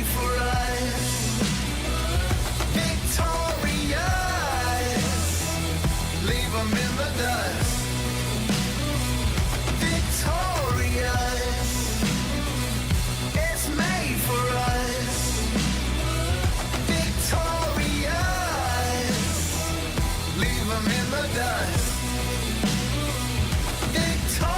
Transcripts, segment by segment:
made for us. Victorious, leave them in the dust. Victorious, it's made for us. Victorious, leave them in the dust. Victorious.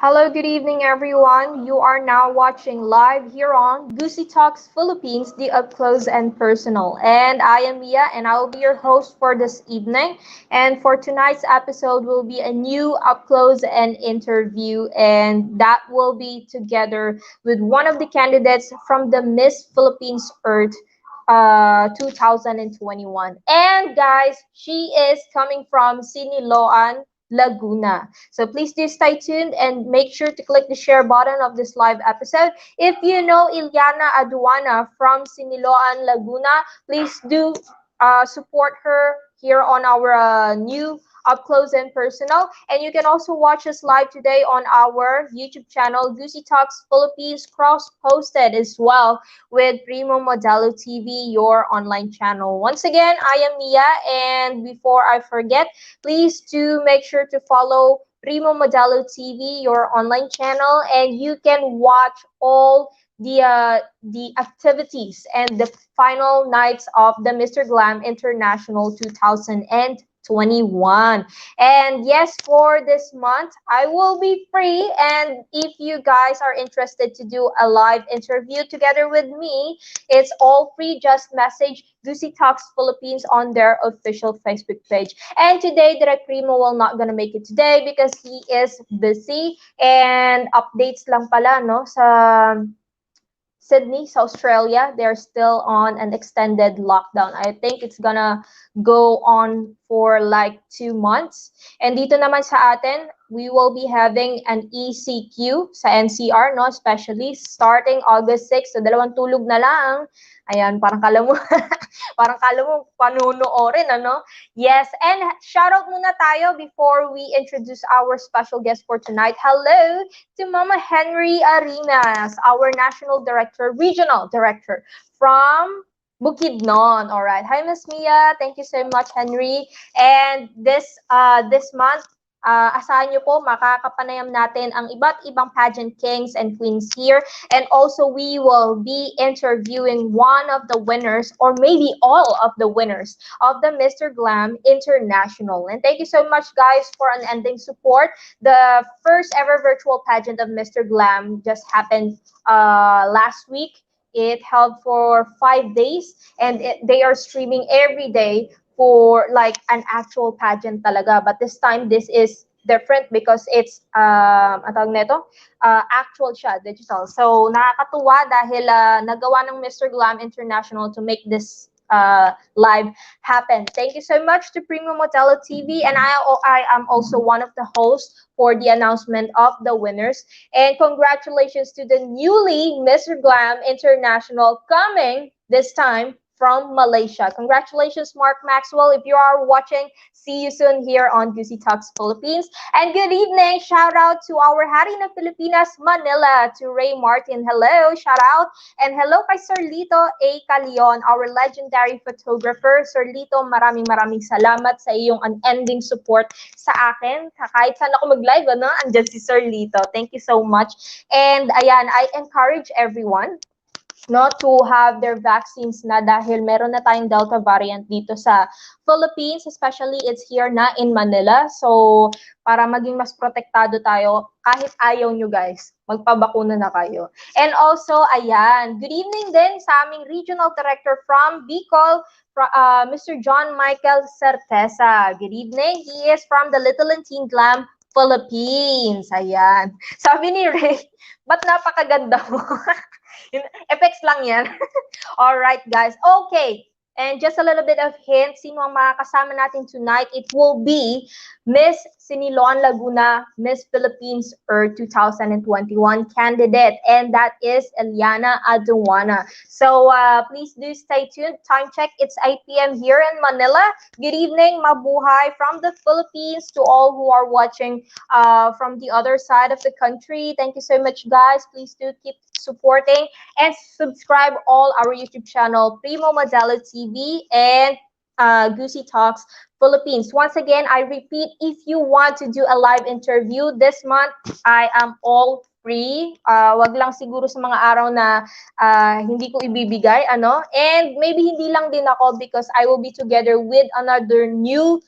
Hello, good evening, everyone. You are now watching live here on Gusi Talks Philippines, the up close and personal. And I am Mia, and I will be your host for this evening. And for tonight's episode will be a new up close and interview, and that will be together with one of the candidates from the Miss Philippines Earth 2021. And guys, she is coming from Siniloan, Laguna. So please do stay tuned and make sure to click the share button of this live episode. If you know Ilyana Aduana from Siniloan, Laguna, please do support her here on our new up close and personal. And you can also watch us live today on our YouTube channel, Gusi Talks Philippines, cross-posted as well with Primo Modelo TV, your online channel. Once again, I am Mia, and before I forget, please do make sure to follow Primo Modelo TV, your online channel, and you can watch all the activities and the final nights of the Mr. Glam International 2021. And yes, for this month, I will be free. And if you guys are interested to do a live interview together with me, it's all free. Just message Gusi Talks Philippines on their official Facebook page. And today, Direct Primo will not gonna make it today because he is busy. And updates lang pala, no, sa Sydney, sa Australia, they're still on an extended lockdown. I think it's gonna go on for like 2 months. And dito naman sa atin, we will be having an ECQ sa NCR, no? Especially starting August 6. So, dalawang tulog na lang. Ayan, parang kala mo, parang kala mo panonoorin, ano? Yes, and shoutout muna tayo before we introduce our special guest for tonight. Hello to Mama Henry Arenas, our National Director, Regional Director from Bukidnon. All right. Hi, Miss Mia. Thank you so much, Henry. And this month, asahan nyo po, makakapanayam natin ang iba't ibang pageant kings and queens here. And also, we will be interviewing one of the winners, or maybe all of the winners of the Mr. Glam International. And thank you so much, guys, for unending support. The first ever virtual pageant of Mr. Glam just happened last week. It held for 5 days, and they are streaming every day for like an actual pageant talaga. But this time, this is different because it's actual siya, digital. So nakakatuwa dahil nagawa ng Mr. Glam International to make this live happen. Thank you so much to Primo Modelo TV, and I am also one of the hosts for the announcement of the winners. And congratulations to the newly Mr. Glam International coming this time from Malaysia. Congratulations, Mark Maxwell. If you are watching, see you soon here on Gusi Talks Philippines. And good evening. Shout out to our Hari ng Pilipinas, Manila, to Ray Martin. Hello, shout out. And hello kay 𝗟𝗏𝗪𝗂, our legendary photographer. 𝗟𝗏𝗪𝗂, maraming salamat sa iyong unending support sa akin. Kahit saan ako mag-live, ano? Andyan si 𝗟𝗏𝗪𝗂. Thank you so much. And ayan, I encourage everyone no, to have their vaccines na dahil meron na tayong Delta variant dito sa Philippines, especially it's here na in Manila. So, para maging mas protektado tayo, kahit ayaw nyo guys, magpabakuna na kayo. And also, ayan, good evening din sa aming Regional Director from Bicol, Mr. 𝗠𝗏𝗪𝗃 Good evening. He is from the Little and Teen Glam, Philippines. Ayan. Sabi ni Ray, ba't napakaganda mo? Effects lang yan. Alright, guys. Okay. And just a little bit of hint, sino ang makakasama natin tonight? It will be Miss Sinilon Laguna, Miss Philippines Earth 2021 candidate. And that is Eliana Aduana. So please do stay tuned. Time check, it's 8 p.m. here in Manila. Good evening, mabuhay from the Philippines to all who are watching from the other side of the country. Thank you so much, guys. Please do keep supporting and subscribe all our YouTube channel, 𝗏𝗏𝗪𝗘 TV and Gusi Talks Philippines. Once again, I repeat, if you want to do a live interview this month, I am all free. Wag lang siguro sa mga araw na hindi ko ibibigay, ano? And maybe hindi lang din ako because I will be together with another new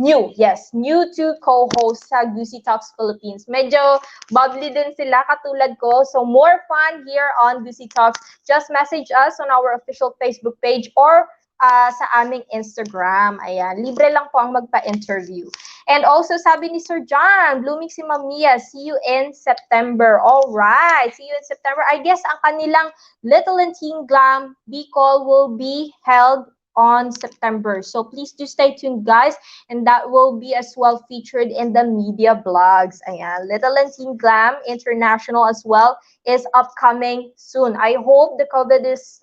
to co-host sa Gusi Talks Philippines. Medyo bubbly din sila katulad ko. So more fun here on Gusi Talks. Just message us on our official Facebook page or sa aming Instagram. Ayan, libre lang po ang magpa-interview. And also, sabi ni Sir John, blooming si Ma'am Mia, see you in September. All right, see you in September. I guess ang kanilang Little and Teen Glam Bicol will be held on September. So please do stay tuned, guys, and that will be as well featured in the media blogs. Ayan, Little and Teen Glam International as well is upcoming soon. I hope the COVID is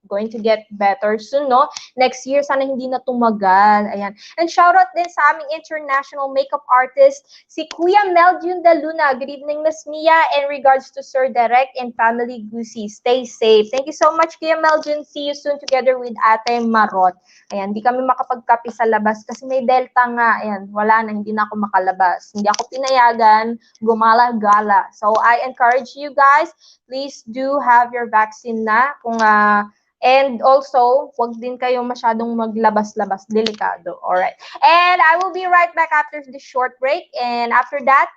going to get better soon, no? Next year, sana hindi na tumagal. Ayan. And shoutout din sa aming international makeup artist, si Kuya Meljun de Luna. Good evening, Miss Mia. In regards to Sir Derek and family Gusi, stay safe. Thank you so much, Kuya Meljun. See you soon together with Ate Marot. Ayan, di kami makapagkapi sa labas kasi may Delta nga. Ayan, wala na, hindi na ako makalabas. Hindi ako pinayagan, gumala-gala. So, I encourage you guys, please do have your vaccine na kung and also, wag din kayo masyadong maglabas-labas, delikado. Alright. And I will be right back after this short break. And after that,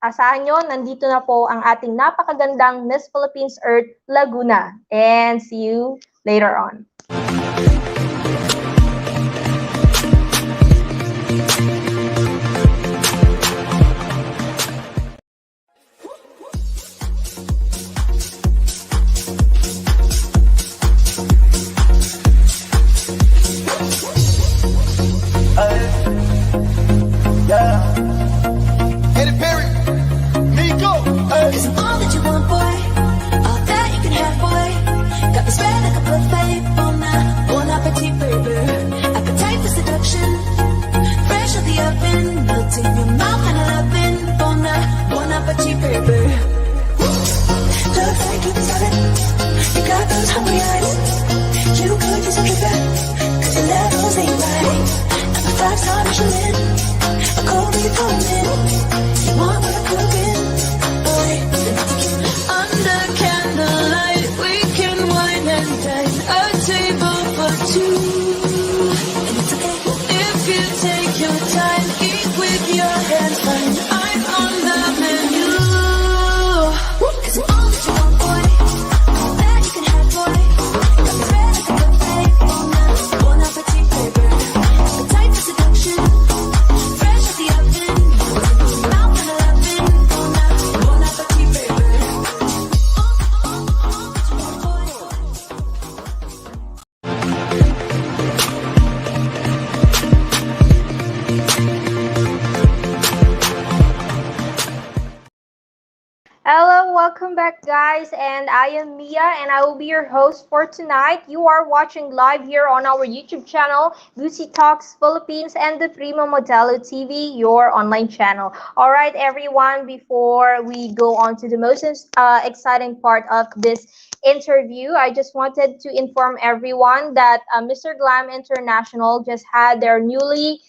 asahan nyo, nandito na po ang ating napakagandang Miss Philippines Earth Laguna. And see you later on. Welcome back, guys, and I am Mia, and I will be your host for tonight. You are watching live here on our YouTube channel, Gusi Talks Philippines, and the 𝗏𝗏𝗪𝗘 TV, your online channel. All right, everyone, before we go on to the most exciting part of this interview, I just wanted to inform everyone that Mr. Glam International just had their newly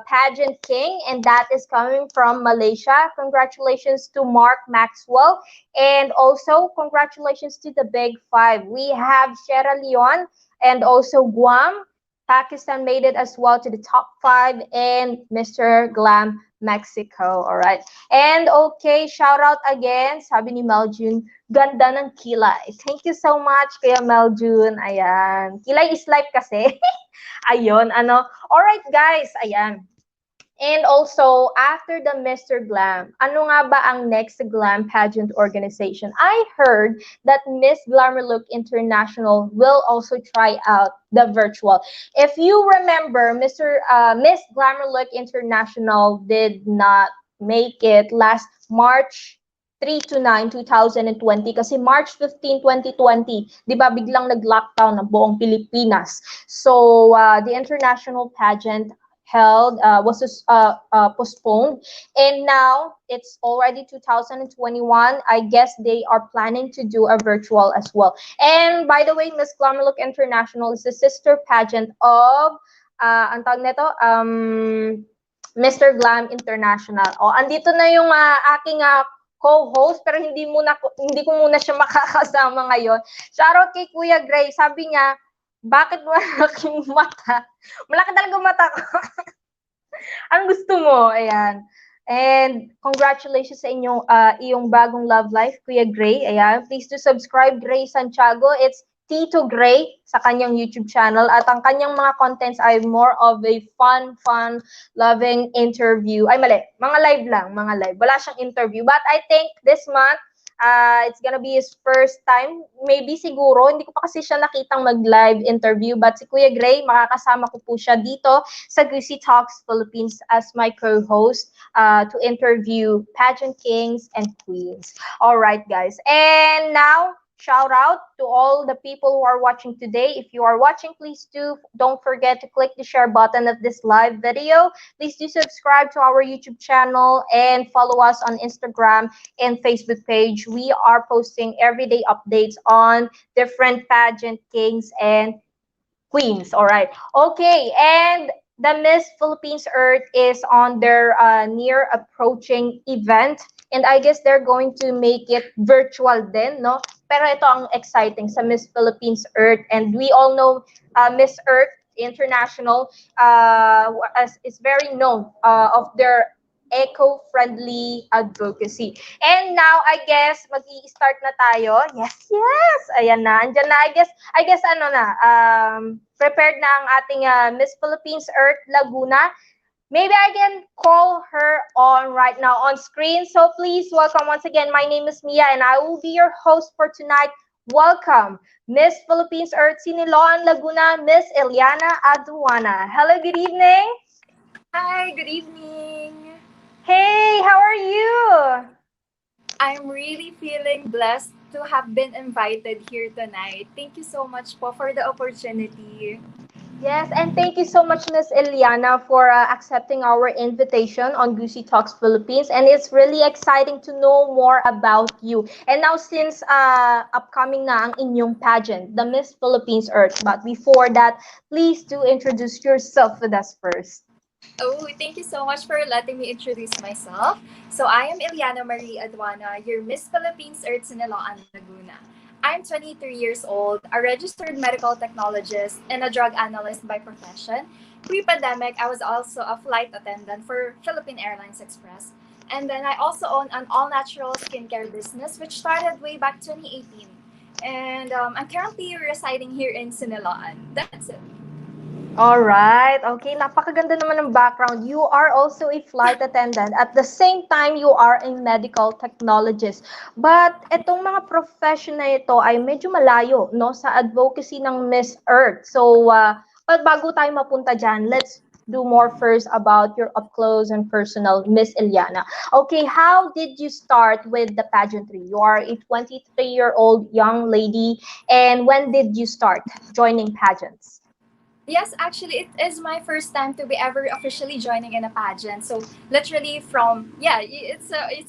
pageant king, and that is coming from Malaysia. Congratulations to Mark Maxwell, and also congratulations to the Big Five. We have Sierra Leone and also Guam. Pakistan made it as well to the top five, and Mr. Glam Mexico. All right. And okay, shout out again, sabi ni Meljun, ganda ng kilay. Thank you so much, Kuya Meljun. Ayan. Kilay is life kasi. Ayun, ano. Alright, guys. Ayan. And also, after the Mr. Glam, ano nga ba ang next Glam pageant organization? I heard that Miss Glamour Look International will also try out the virtual. If you remember, Miss Glamour Look International did not make it last March 3 to 9, 2020 kasi March 15, 2020, di ba biglang nag-lockdown ng buong Pilipinas. So, the international pageant held was postponed, and now it's already 2021. I guess they are planning to do a virtual as well. And by the way, Miss Glamour Look International is the sister pageant of ang tawag nito, Mr. Glam International. O, andito na yung aking co-host, pero hindi ko muna siya makakasama ngayon. Shoutout kay Kuya Gray. Sabi niya, bakit malaking mata? Malaki talaga mata ko. Ang gusto mo? Ayan. And congratulations sa iyong bagong love life, Kuya Gray. Ayan. Please do subscribe, Gray Santiago. It's Tito Gray sa kanyang YouTube channel. At ang kanyang mga contents ay more of a fun, loving interview. Ay, mali. Mga live lang. Mga live. Wala siyang interview. But I think this month, it's gonna be his first time. Maybe siguro, hindi ko pa kasi siya nakitang mag-live interview. But si Kuya Gray, makakasama ko po siya dito sa Gusi Talks Philippines as my co-host to interview pageant kings and queens. Alright, guys. And now, shout out to all the people who are watching today. If you are watching, please don't forget to click the share button of this live video. Please do subscribe to our YouTube channel and follow us on Instagram and Facebook page. We are posting everyday updates on different pageant kings and queens. All right. Okay. And the Miss Philippines Earth is on their near approaching event. And I guess they're going to make it virtual din, no? Pero ito ang exciting sa Miss Philippines Earth. And we all know Miss Earth International is very known of their eco-friendly advocacy. And now, I guess, mag-i-start na tayo. Yes! Ayan na. Andyan na. I guess ano na, prepared na ang ating Miss Philippines Earth Laguna. Maybe I can call her on right now on screen. So please welcome once again. My name is Mia and I will be your host for tonight. Welcome, Miss Philippines Earth Siniloan Laguna, Miss Eliana Aduana. Hello, good evening. Hi, good evening. Hey, how are you? I'm really feeling blessed to have been invited here tonight. Thank you so much for the opportunity. Yes, and thank you so much, Miss Eliana, for accepting our invitation on Gusi Talks Philippines. And it's really exciting to know more about you. And now, since upcoming na ang inyong pageant, the Miss Philippines Earth. But before that, please do introduce yourself with us first. Oh, thank you so much for letting me introduce myself. So I am Eliana Marie Aduana, your Miss Philippines Earth Siniloan Laguna. I'm 23 years old, a registered medical technologist, and a drug analyst by profession. Pre-pandemic, I was also a flight attendant for Philippine Airlines Express. And then I also own an all-natural skincare business, which started way back 2018. And I'm currently residing here in Siniloan. That's it. All right. Okay, napakaganda naman ng background. You are also a flight attendant. At the same time, you are a medical technologist. But itong mga profession na ito ay medyo malayo, no, sa advocacy ng Miss Earth. So, bago tayo mapunta dyan, let's do more first about your up close and personal, Miss Eliana. Okay, how did you start with the pageantry? You are a 23-year-old young lady, and when did you start joining pageants? Yes, actually, it is my first time to be ever officially joining in a pageant. So literally it's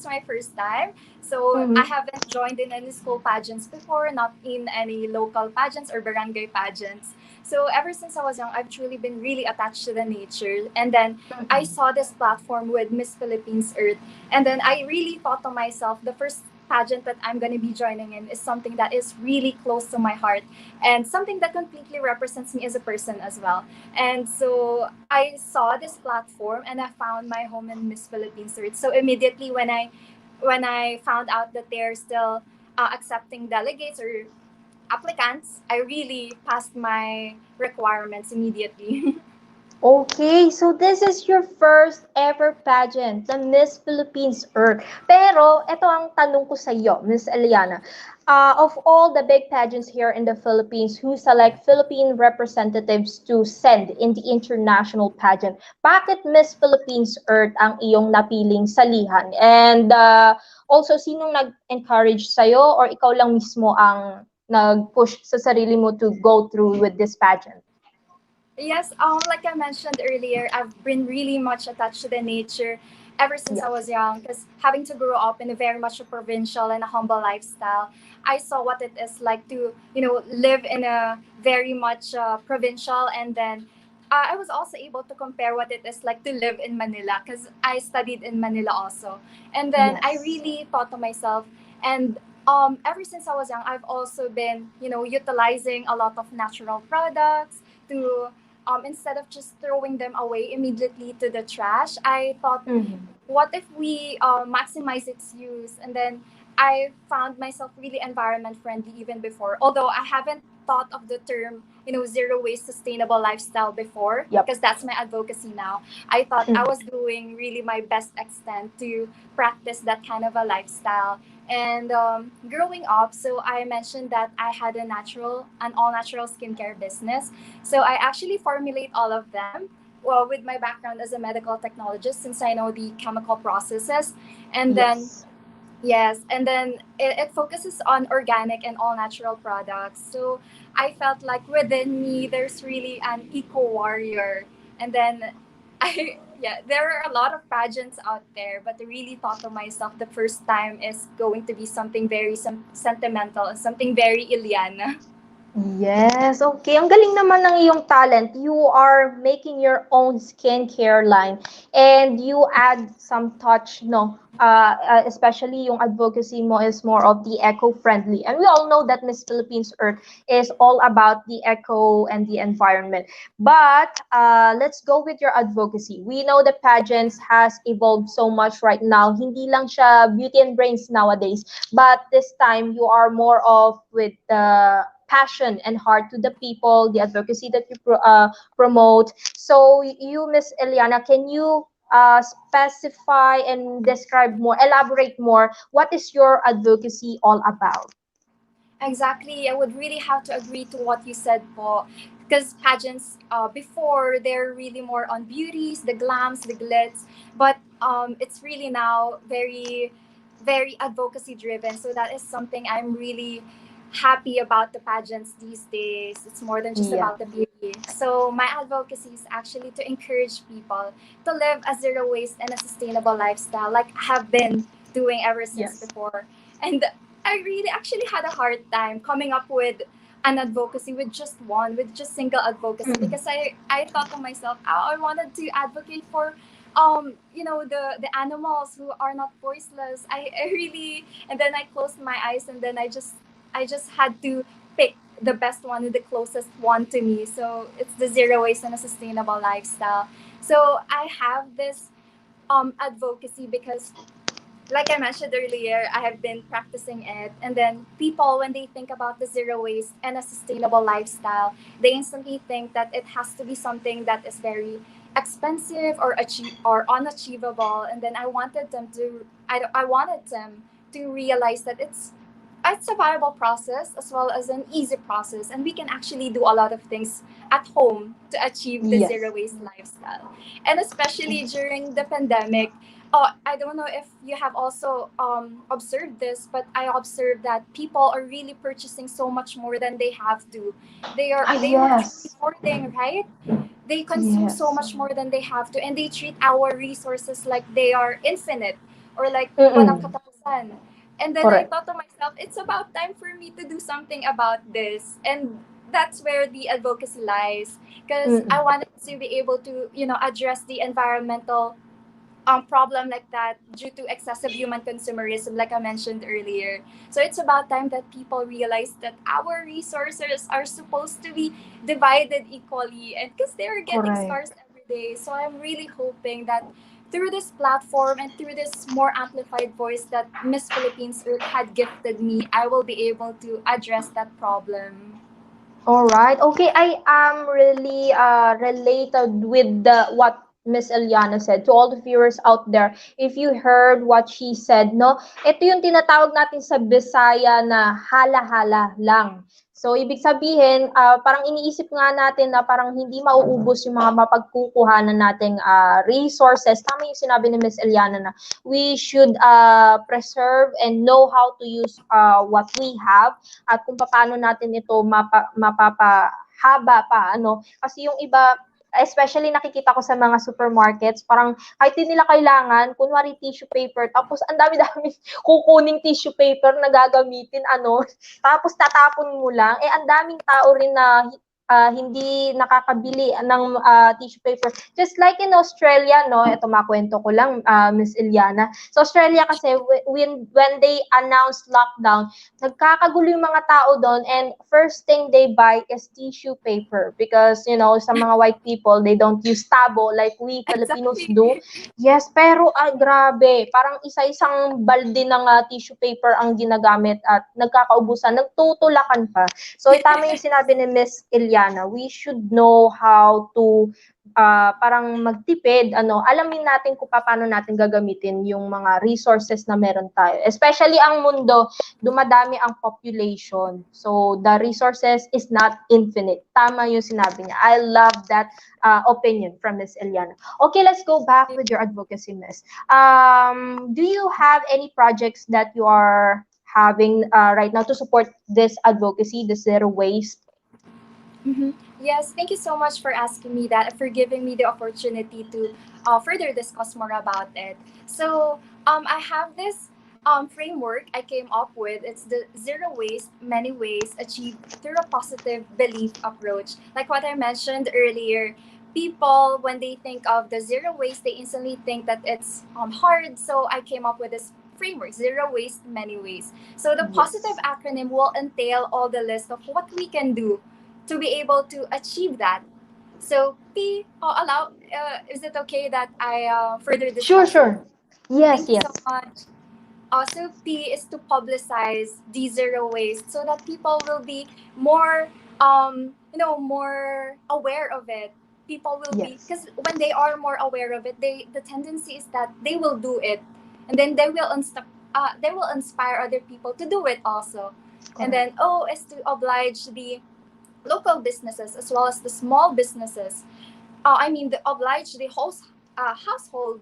my first time. So I haven't joined in any school pageants before, not in any local pageants or barangay pageants. So ever since I was young, I've truly been really attached to the nature. And then I saw this platform with Miss Philippines Earth. And then I really thought to myself, the first pageant that I'm going to be joining in is something that is really close to my heart and something that completely represents me as a person as well. And so I saw this platform and I found my home in Miss Philippines Earth. So immediately when I found out that they're still accepting delegates or applicants, I really passed my requirements immediately. Okay, so this is your first ever pageant, the Miss Philippines Earth. Pero, ito ang tanong ko sa iyo, Miss Eliana. Of all the big pageants here in the Philippines who select Philippine representatives to send in the international pageant, bakit Miss Philippines Earth ang iyong napiling salihan? And also, sinong nag-encourage sa'yo or ikaw lang mismo ang nag-push sa sarili mo to go through with this pageant? Yes, like I mentioned earlier, I've been really much attached to the nature ever since I Yeah. was young. Because having to grow up in a very much a provincial and a humble lifestyle, I saw what it is like to, live in a very much provincial, and then I was also able to compare what it is like to live in Manila because I studied in Manila also, and then I Yes. really thought to myself, and ever since I was young, I've also been, utilizing a lot of natural products to instead of just throwing them away immediately to the trash, I thought, Mhm. what if we maximize its use? And then I found myself really environment friendly even before, although I haven't thought of the term, zero waste sustainable lifestyle before, Yep. because that's my advocacy now. I thought I Mhm. was doing really my best extent to practice that kind of a lifestyle. And growing up, so I mentioned that I had an all natural skincare business. So I actually formulate all of them. Well, with my background as a medical technologist, since I know the chemical processes, and then Yes. yes, and then it focuses on organic and all natural products. So I felt like within me, there's really an eco warrior. And then yeah, there are a lot of pageants out there, but I really thought to myself the first time is going to be something very sentimental and something very Iliana. Yes, okay. Ang galing naman ng iyong talent. You are making your own skincare line and you add some touch, no? Especially yung advocacy mo is more of the eco-friendly. And we all know that Miss Philippines Earth is all about the eco and the environment. But let's go with your advocacy. We know the pageants has evolved so much right now. Hindi lang siya beauty and brains nowadays. But this time, you are more of with the passion and heart to the people, the advocacy that you promote. So you, Miss Eliana, can you specify and describe more, elaborate more, what is your advocacy all about? Exactly. I would really have to agree to what you said, po. Because pageants before, they're really more on beauties, the glams, the glitz. But it's really now very, very advocacy driven. So that is something I'm really happy about the pageants these days. It's more than just Yeah. about the beauty. So my advocacy is actually to encourage people to live a zero waste and a sustainable lifestyle like I have been doing ever since Yes. before. And I really actually had a hard time coming up with an advocacy with just single advocacy, Mm. because I thought to myself, oh, I wanted to advocate for the animals who are not voiceless. I really, and then I closed my eyes, and then I just had to pick the best one and the closest one to me. So it's the zero waste and a sustainable lifestyle. So I have this advocacy because, like I mentioned earlier, I have been practicing it. And then people, when they think about the zero waste and a sustainable lifestyle, they instantly think that it has to be something that is very expensive or unachievable. And then I wanted them to realize that it's a viable process as well as an easy process, and we can actually do a lot of things at home to achieve the zero Yes. waste lifestyle. And especially during the pandemic, I don't know if you have also observed this, but I observed that people are really purchasing so much more than they have to. Ah, They were truly yes. hoarding, right? They consume so Yes. much more than they have to, and they treat our resources like they are infinite or like walang Mm-mm. katapusan. And then I Correct. thought to myself, it's about time for me to do something about this. And that's where the advocacy lies, because I Mm-mm. wanted to be able to, address the environmental problem like that due to excessive human consumerism, like I mentioned earlier. So it's about time that people realize that our resources are supposed to be divided equally, and because they're getting Correct. scarce every day. So I'm really hoping that through this platform and through this more amplified voice that Miss Philippines Earth had gifted me, I will be able to address that problem. All right. Okay, I am really related with the what Miss Eliana said. To all the viewers out there, if you heard what she said, no, ito yung tinatawag natin sa Bisaya na hala-hala lang. So, ibig sabihin, parang iniisip nga natin na parang hindi mauubos yung mga mapagkukuhanan nating resources. Tama yung sinabi ni Miss Eliana na we should preserve and know how to use what we have at kung paano natin ito mapapahaba pa, ano. Kasi yung iba, especially nakikita ko sa mga supermarkets, parang kahit di nila kailangan, kunwari tissue paper, tapos ang dami-dami kukuning tissue paper na gagamitin, ano, tapos tatapon mo lang. Eh, ang daming tao rin na hindi nakakabili ng tissue paper. Just like in Australia, no, ito makwento ko lang, Miss Iliana. Sa Australia kasi, when they announced lockdown, nagkakagulo yung mga tao doon, and first thing they buy is tissue paper because, you know, sa mga white people, they don't use tabo like we Filipinos Exactly. do. Yes, pero grabe, parang isa-isang balde ng tissue paper ang ginagamit at nagkakaubusan, nagtutulakan pa. So, tama yung sinabi ni Miss Iliana, we should know how to parang magtipid, ano, alamin natin kung paano natin gagamitin yung mga resources na meron tayo. Especially ang mundo, dumadami ang population. So, the resources is not infinite. Tama yung sinabi niya. I love that opinion from Miss Eliana. Okay, let's go back with your advocacy, Miss. Do you have any projects that you are having right now to support this advocacy, the zero waste? Mhm. Yes, thank you so much for asking me that, for giving me the opportunity to further discuss more about it. So, I have this framework I came up with. It's the zero waste, many ways achieved through a positive belief approach. Like what I mentioned earlier, people, when they think of the zero waste, they instantly think that it's hard. So, I came up with this framework, zero waste, many ways. So, the positive Yes. acronym will entail all the list of what we can do to be able to achieve that. So P, is it okay that I further Sure, discuss it? sure. Yes, Thank you so yes. much. Also, P is to publicize the zero waste so that people will be more, more aware of it. People will be, Yes. because when they are more aware of it, the tendency is that they will do it, and then they will inspire other people to do it also. And Correct. then O is to oblige the local businesses as well as the small businesses. The oblige the whole household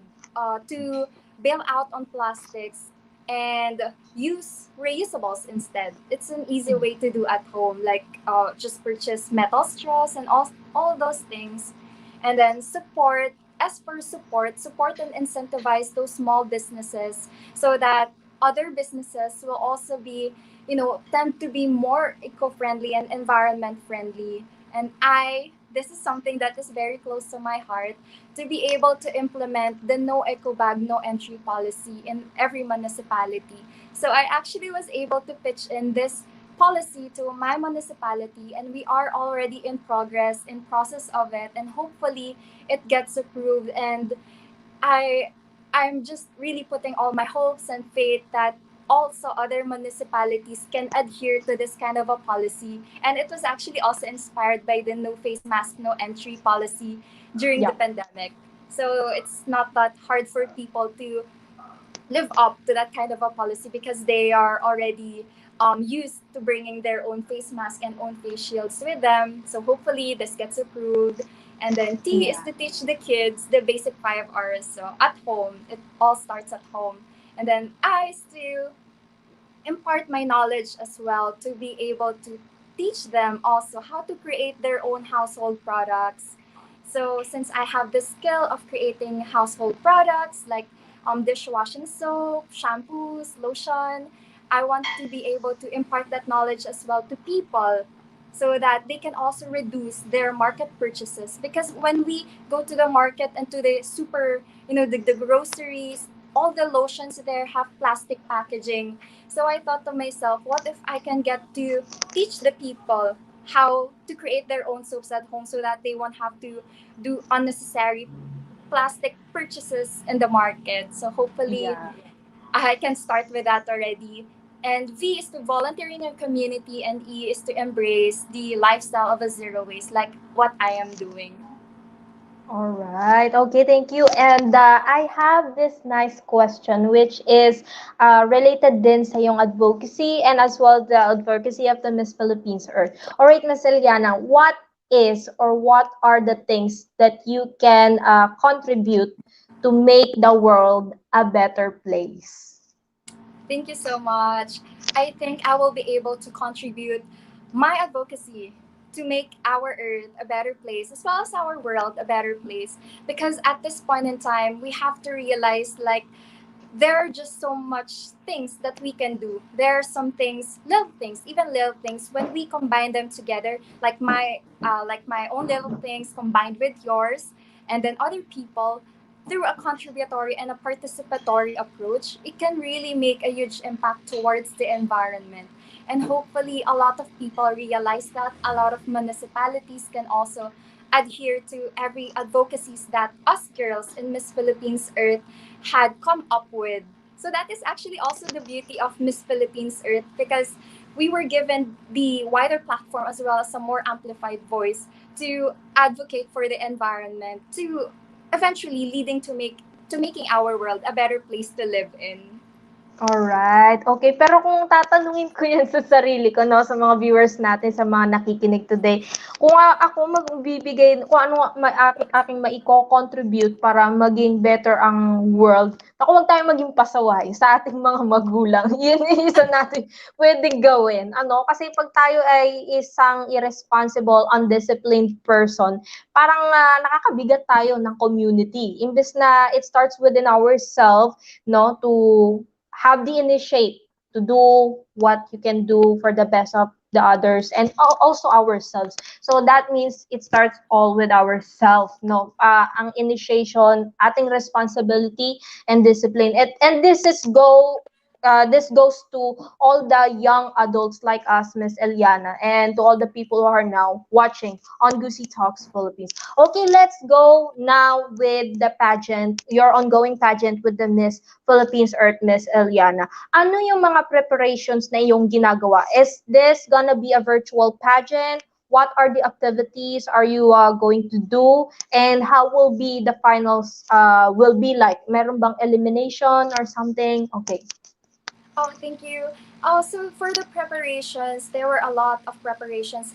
to bail out on plastics and use reusables instead. It's an easy way to do at home, like just purchase metal straws and all those things. And then support and incentivize those small businesses so that other businesses will also be, tend to be more eco-friendly and environment friendly. And this is something that is very close to my heart, to be able to implement the no eco bag, no entry policy in every municipality. So I actually was able to pitch in this policy to my municipality, and we are already in process of it, and hopefully it gets approved. And I I'm just really putting all my hopes and faith that also other municipalities can adhere to this kind of a policy. And it was actually also inspired by the no face mask, no entry policy during the Yeah. pandemic. So it's not that hard for people to live up to that kind of a policy because they are already used to bringing their own face mask and own face shields with them. So hopefully this gets approved. And then T is Yeah. to teach the kids the basic 5 R's. So at home, it all starts at home. And then I is to impart my knowledge as well, to be able to teach them also how to create their own household products. So since I have the skill of creating household products like dishwashing soap, shampoos, lotion, I want to be able to impart that knowledge as well to people so that they can also reduce their market purchases. Because when we go to the market and to the super, the groceries, all the lotions there have plastic packaging. So I thought to myself, what if I can get to teach the people how to create their own soaps at home so that they won't have to do unnecessary plastic purchases in the market. So hopefully Yeah. I can start with that already. And V is to volunteer in your community, and E is to embrace the lifestyle of a zero waste, like what I am doing. All right. Okay, thank you. And I have this nice question which is related din sa yung advocacy and as well the advocacy of the Miss Philippines Earth. All right, Miss Eliana, what is or what are the things that you can contribute to make the world a better place? Thank you so much. I think I will be able to contribute my advocacy to make our earth a better place as well as our world a better place, because at this point in time we have to realize, like, there are just so much things that we can do. There are some things, little things, even little things, when we combine them together, like my own little things combined with yours, and then other people, through a contributory and a participatory approach, it can really make a huge impact towards the environment. And hopefully, a lot of people realize that. A lot of municipalities can also adhere to every advocacies that us girls in Miss Philippines Earth had come up with. So that is actually also the beauty of Miss Philippines Earth, because we were given the wider platform as well as a more amplified voice to advocate for the environment, to eventually leading to making our world a better place to live in. Alright, okay. Pero kung tatanungin ko yan sa sarili ko, no, sa mga viewers natin, sa mga nakikinig today, kung ako magbibigay, kung ano aking maiko-contribute para maging better ang world, ako wag tayo maging pasaway sa ating mga magulang. Yun yung isa natin pwedeng gawin. Ano? Kasi pag tayo ay isang irresponsible, undisciplined person, parang nakakabigat tayo ng community. Imbes na it starts within ourselves, no, to have the initiate to do what you can do for the best of the others and also ourselves. So that means it starts all with ourselves, no? Ang initiation, ating responsibility and discipline. And this goes to all the young adults like us, Miss Eliana, and to all the people who are now watching on Gusi Talks Philippines. Okay, let's go now with the pageant, your ongoing pageant with the Miss Philippines Earth, Miss Eliana. Ano yung mga preparations na iyong ginagawa? Is this gonna be a virtual pageant? What are the activities are you going to do? And how will be the finals will be like? Meron bang elimination or something? Okay. Oh, thank you. Also, for the preparations, there were a lot of preparations,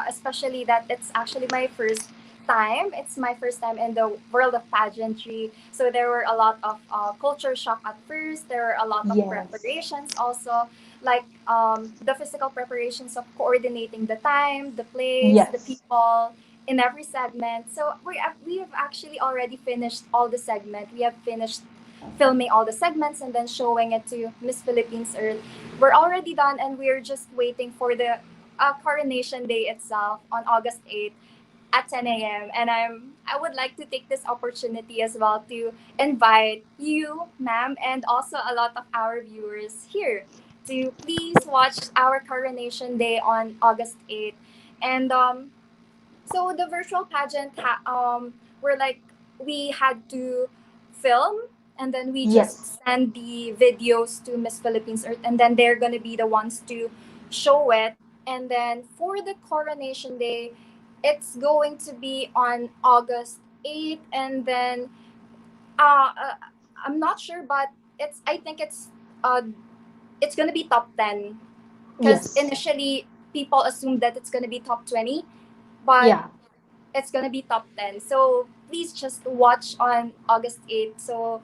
especially that it's actually my first time. It's my first time in the world of pageantry. So there were a lot of culture shock at first. There were a lot of Yes. preparations also, like the physical preparations of coordinating the time, the place, the Yes. people in every segment. So we have actually already finished all the segment. We have finished filming all the segments and then showing it to Miss Philippines Earth. We're already done, and we're just waiting for the coronation day itself on August 8th at 10 a.m. And I would like to take this opportunity as well to invite you, ma'am, and also a lot of our viewers here to please watch our coronation day on August 8th. And so the virtual pageant, we're like, we had to film, and then we Yes. just send the videos to Miss Philippines Earth, and then they're gonna be the ones to show it. And then for the coronation day, it's going to be on August 8th, and then uh, uh, I'm not sure, but I think it's gonna be top 10, because Yes. initially people assumed that it's gonna be top 20, but Yeah. it's gonna be top 10. So please just watch on August 8th. So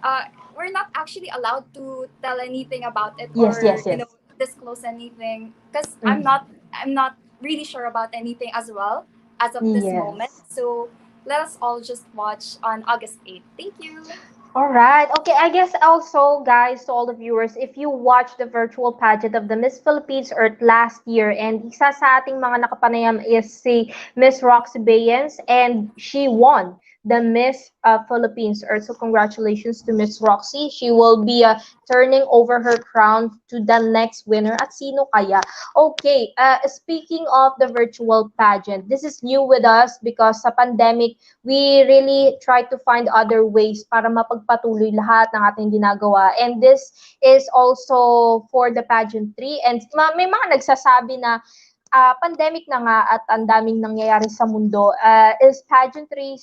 uh, we're not actually allowed to tell anything about it, Yes, or yes, yes. disclose anything, because Mhm. I'm not really sure about anything as well as of this moment. Yes. So let us all just watch on August 8th. Thank you. All right. Okay, I guess also, guys, to all the viewers, if you watched the virtual pageant of the Miss Philippines Earth last year, and isa sa ating mga nakapanayam is si Miss Roxy Bayens, and she won the Miss Philippines Earth. So congratulations to Miss Roxy. She will be turning over her crown to the next winner. At sino kaya? Okay, speaking of the virtual pageant, this is new with us because sa pandemic, we really try to find other ways para mapagpatuloy lahat ng ating ginagawa. And this is also for the pageantry. And may mga nagsasabi na pandemic na nga at ang daming nangyayari sa mundo. Is pageantry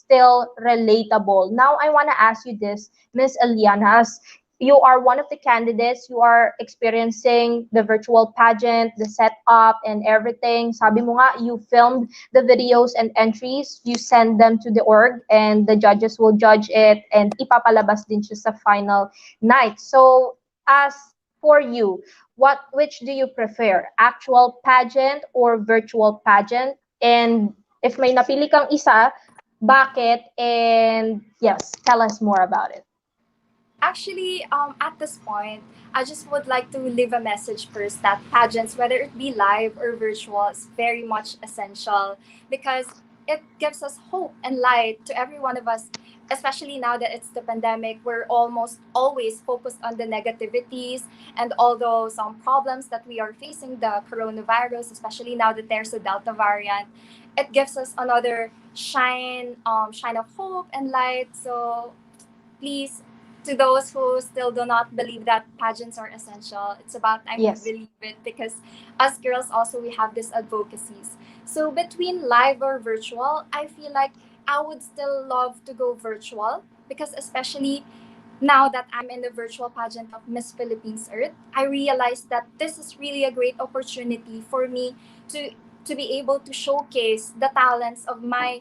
still relatable? Now, I want to ask you this, Miss Eliana, as you are one of the candidates, you are experiencing the virtual pageant, the setup, and everything. Sabi mo nga, you filmed the videos and entries, you send them to the org, and the judges will judge it, and ipapalabas din siya sa final night. So, as for you, which do you prefer? Actual pageant or virtual pageant? And if may napili kang isa, bakit? And yes, tell us more about it. Actually, at this point, I just would like to leave a message first that pageants, whether it be live or virtual, is very much essential because it gives us hope and light to every one of us, especially now that it's the pandemic. We're almost always focused on the negativities and all those problems that we are facing, the coronavirus, especially now that there's a Delta variant. It gives us another shine of hope and light. So please, to those who still do not believe that pageants are essential, it's about time Yes. to believe it because us girls also we have these advocacies. So between live or virtual, I feel like I would still love to go virtual because especially now that I'm in the virtual pageant of Miss Philippines Earth, I realized that this is really a great opportunity for me to be able to showcase the talents of my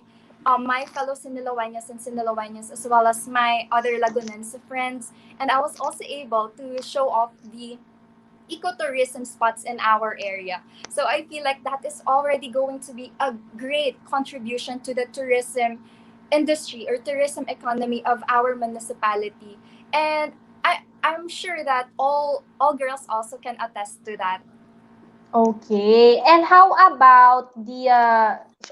fellow Siniloeñas and Siniloeñas as well as my other Lagunense friends. And I was also able to show off the ecotourism spots in our area. So I feel like that is already going to be a great contribution to the tourism industry or tourism economy of our municipality. And I'm sure that all girls also can attest to that. Okay. And how about the,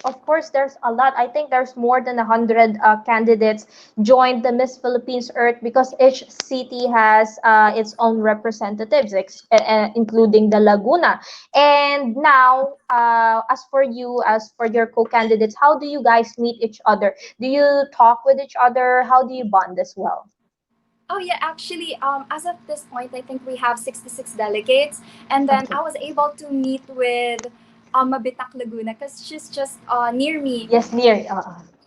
of course, there's a lot. I think there's more than 100 candidates joined the Miss Philippines Earth because each city has its own representatives, including the Laguna. And now, as for you, as for your co-candidates, how do you guys meet each other? Do you talk with each other? How do you bond as well? Oh yeah, actually, as of this point, I think we have 66 delegates, and then Okay. I was able to meet with Mabitak Laguna because she's just near me. Yes, near.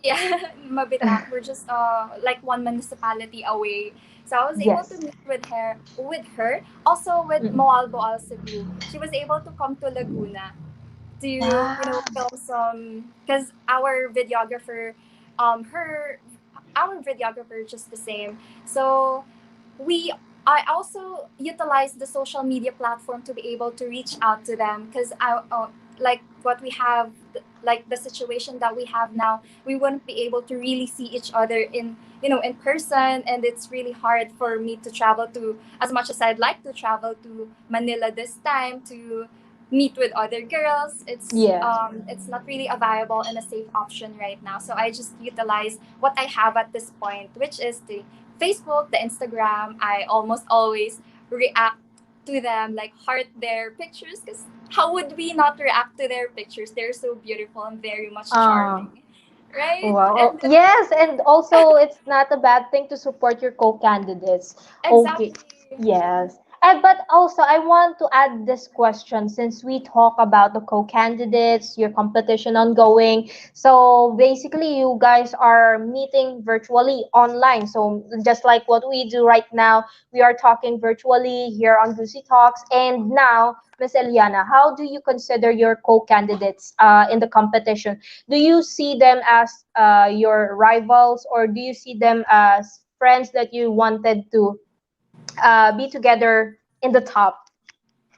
Yeah, Mabitak. We're just like one municipality away. So I was able to Yes. meet with her, also with Mm. 𝗏𝗏𝗏𝗧𝗶. She was able to come to Laguna to Wow. film some because her our videographer just the same. So we I also utilize the social media platform to be able to reach out to them because I like what we have like the situation that we have now, we wouldn't be able to really see each other in person, and it's really hard for me to travel to, as much as I'd like to travel to Manila this time to meet with other girls. Yeah. It's not really a viable and a safe option right now, so I just utilize what I have at this point, which is the Facebook, the Instagram. I almost always react to them, like heart their pictures, because how would we not react to their pictures? They're so beautiful and very much Uh, charming, right? Wow. And Yes, and also it's not a bad thing to support your co-candidates. Okay. exactly. Yes. But also, I want to add this question since we talk about the co-candidates, your competition ongoing. So basically, you guys are meeting virtually online. So just like what we do right now, we are talking virtually here on Gusi Talks. And now, Miss Eliana, how do you consider your co-candidates in the competition? Do you see them as your rivals, or do you see them as friends that you wanted to be together in the top?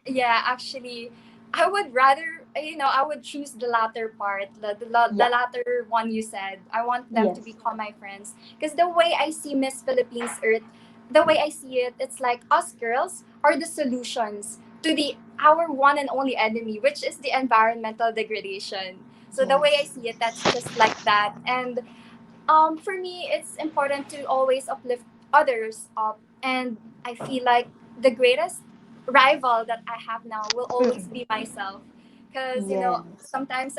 Yeah, actually, I would rather I would choose the latter part, the Yeah. latter one you said. I want them to Yes. become my friends because the way I see Miss Philippines Earth, the way I see it, it's like us girls are the solutions to the our one and only enemy, which is the environmental degradation. So the way I Yes. see it, that's just like that. And for me, it's important to always uplift others up. And I feel like the greatest rival that I have now will always Mm-mm. be myself. Because, Yes. sometimes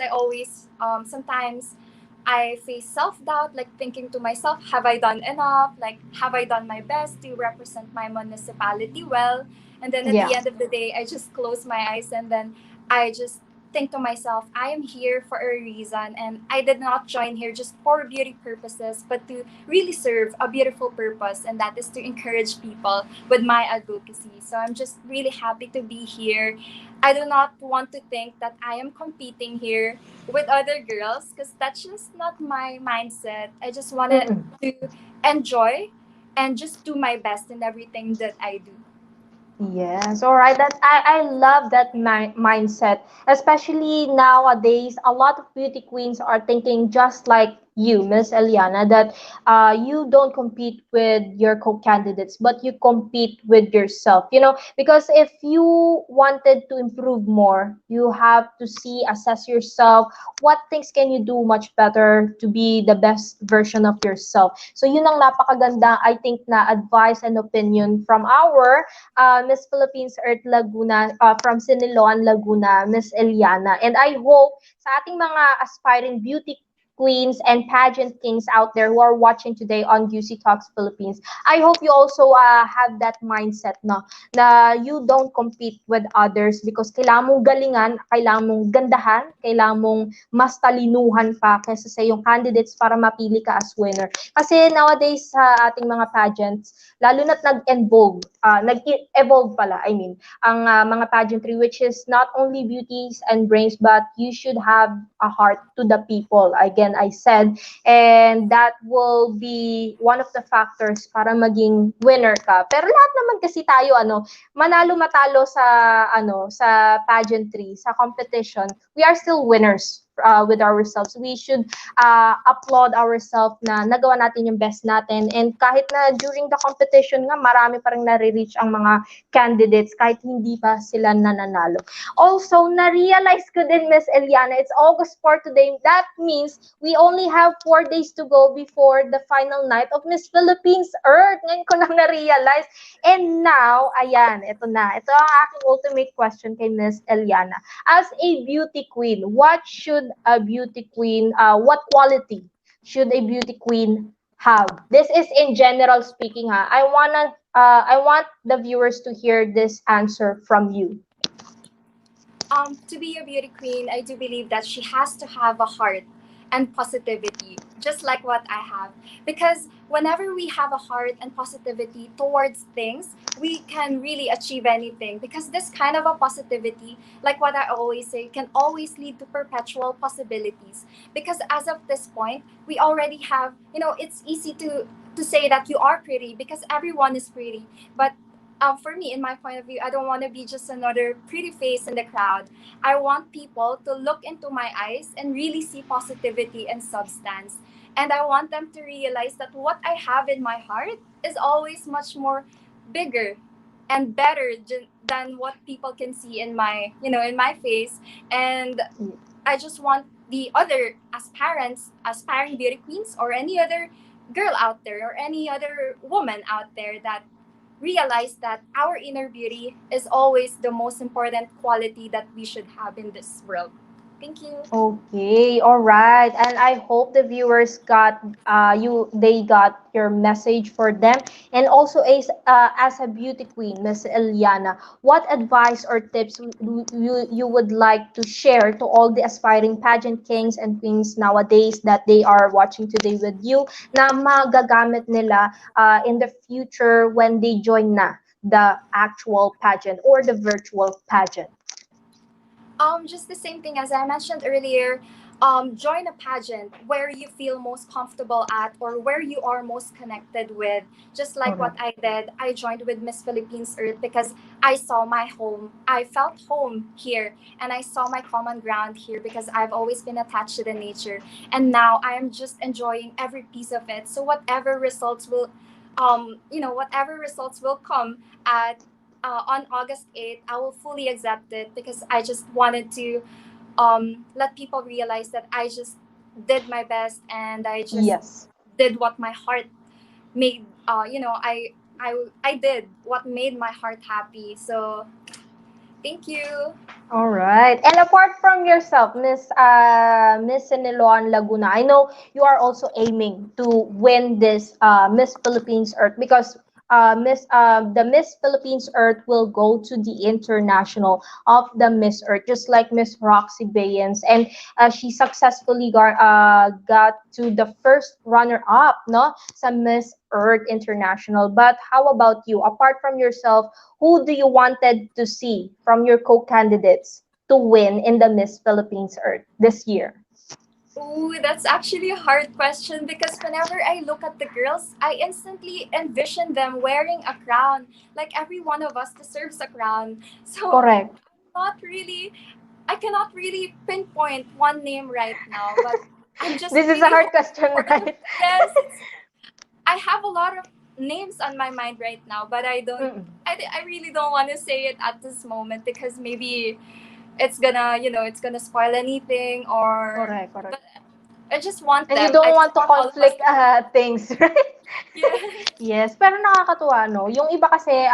I face self doubt, like thinking to myself, have I done enough? Like, have I done my best to represent my municipality well? And then at Yeah. the end of the day, I just close my eyes and then I just think to myself, I am here for a reason, and I did not join here just for beauty purposes, but to really serve a beautiful purpose, and that is to encourage people with my advocacy. So I'm just really happy to be here. I do not want to think that I am competing here with other girls because that's just not my mindset. I just wanted Mm-mm. to enjoy and just do my best in everything that I do. Yes, all right. I love that mindset. Especially nowadays, a lot of beauty queens are thinking just like you, Miss Eliana, that you don't compete with your co-candidates, but you compete with yourself. Because if you wanted to improve more, you have to see, assess yourself, what things can you do much better to be the best version of yourself. So yun ang napakaganda, I think, na advice and opinion from our Miss Philippines Earth Laguna, from Siniloan, Laguna, Miss Eliana. And I hope sa ating mga aspiring beauty queens and pageant kings out there who are watching today on Gusi Talks Philippines, I hope you also have that mindset, no, na you don't compete with others because kailangan mong galingan, kailangan mong gandahan, kailangan mong mas talinuhan pa kaysa sa yung candidates para mapili ka as winner. Kasi nowadays sa ating mga pageants, lalo na't nag-evolve pala, I mean, ang mga pageantry, which is not only beauties and brains, but you should have a heart to the people, again, I said, and that will be one of the factors para maging winner ka. Pero lahat naman kasi tayo, manalo matalo sa pageantry, sa competition, we are still winners with ourselves. We should applaud ourselves na nagawa natin yung best natin. And kahit na during the competition nga, marami pa rin nare-reach ang mga candidates kahit hindi pa sila nananalo. Also, na-realize ko din, Miss Eliana, it's August 4 today. That means we only have 4 days to go before the final night of Miss Philippines Earth. Ngayon ko lang na-realize. And now, ayan, ito na. Ito ang aking ultimate question kay Miss Eliana. As a beauty queen, what quality should a beauty queen have? This is in general speaking, ha. I want the viewers to hear this answer from you. To be a beauty queen, I do believe that she has to have a heart and positivity, just like what I have. Because whenever we have a heart and positivity towards things, we can really achieve anything. Because this kind of a positivity, like what I always say, can always lead to perpetual possibilities. Because as of this point, we already have, it's easy to say that you are pretty because everyone is pretty. But for me, in my point of view, I don't want to be just another pretty face in the crowd. I want people to look into my eyes and really see positivity and substance. And I want them to realize that what I have in my heart is always much more bigger and better than what people can see in my face. And I just want the other aspiring beauty queens, or any other girl out there, or any other woman out there, that realize that our inner beauty is always the most important quality that we should have in this world. Thank you. Okay, all right. And I hope the viewers they got your message for them. And also as a beauty queen, Miss Eliana, what advice or tips you would like to share to all the aspiring pageant kings and queens nowadays that they are watching today with you na magagamit nila in the future when they join na the actual pageant or the virtual pageant? Just the same thing as I mentioned earlier. join a pageant where you feel most comfortable at or where you are most connected with. Just like what Correct. I did, I joined with Miss Philippines Earth because I saw my home. I felt home here and I saw my common ground here because I've always been attached to the nature. And now I am just enjoying every piece of it. So whatever results will, whatever results will come at on August 8th, I will fully accept it because I just wanted to let people realize that I just did my best and I just Yes. did what my heart made. I did what made my heart happy. So thank you. All right. And apart from yourself, Miss Iniloan Laguna, I know you are also aiming to win this Miss Philippines Earth because the Miss Philippines Earth will go to the international of the Miss Earth, just like Miss Roxy Bayens, and she successfully got to the first runner up, no, sa Miss Earth International. But how about you? Apart from yourself, who do you wanted to see from your co-candidates to win in the Miss Philippines Earth this year? Ooh, that's actually a hard question because whenever I look at the girls, I instantly envision them wearing a crown. Like every one of us deserves a crown. So Correct. not really, I cannot really pinpoint one name right now, but I'm just This is a really hard hoping question, for right? yes. I have a lot of names on my mind right now, but I don't. Mm. I really don't want to say it at this moment because maybe it's gonna it's gonna spoil anything or. Correct, correct. But I just want And you them. I don't just want to want all of us conflict to win. things, right? Yes. Yes, pero nakakatuwa, no? Yung iba kasi,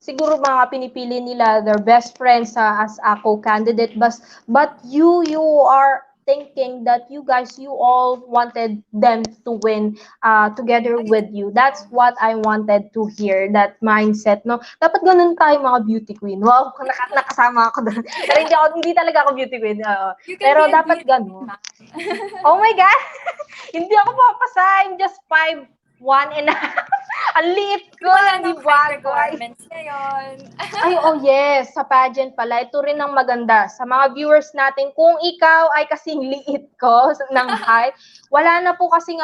siguro mga pinipili nila their best friends as a co-candidate, but you are thinking that you all wanted them to win together I with you. That's what I wanted to hear, that mindset, no? Dapat ganun tayo mga beauty queen. Wow, nakasama ako doon. Pero hindi talaga ako beauty queen. Oo. You can be Pero a dapat beauty queen, ganun. ma'am. Oh my God! Hindi ako papasa. I'm just 5'1" and a half. Ang liit ko, Wala hindi nang height bagay. requirements ngayon. Ay, oh yes, sa pageant pala. Ito rin ang maganda. Sa mga viewers natin, kung ikaw ay kasing liit ko ng height, wala na po kasing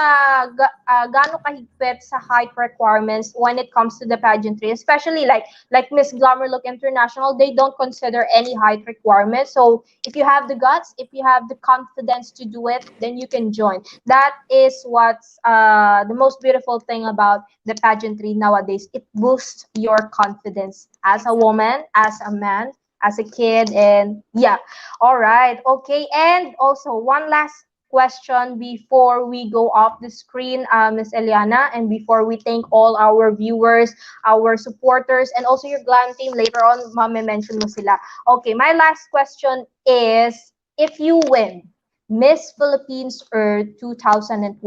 gaano kahigpit sa height requirements when it comes to the pageantry. Especially like Miss Glamour Look International, they don't consider any height requirements. So if you have the guts, if you have the confidence to do it, then you can join. That is what's the most beautiful thing about the pageantry nowadays. It boosts your confidence as a woman, as a man, as a kid, and yeah. All right. Okay. And also one last question before we go off the screen, Miss Eliana, and before we thank all our viewers, our supporters, and also your glam team. Later on, mention mo sila. Okay, my last question is, if you win Miss Philippines Earth 2021,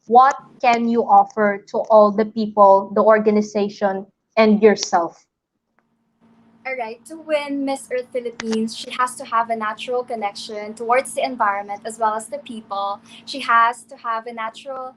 what can you offer to all the people, the organization, and yourself? All right, to win Miss Earth Philippines, she has to have a natural connection towards the environment as well as the people. She has to have a natural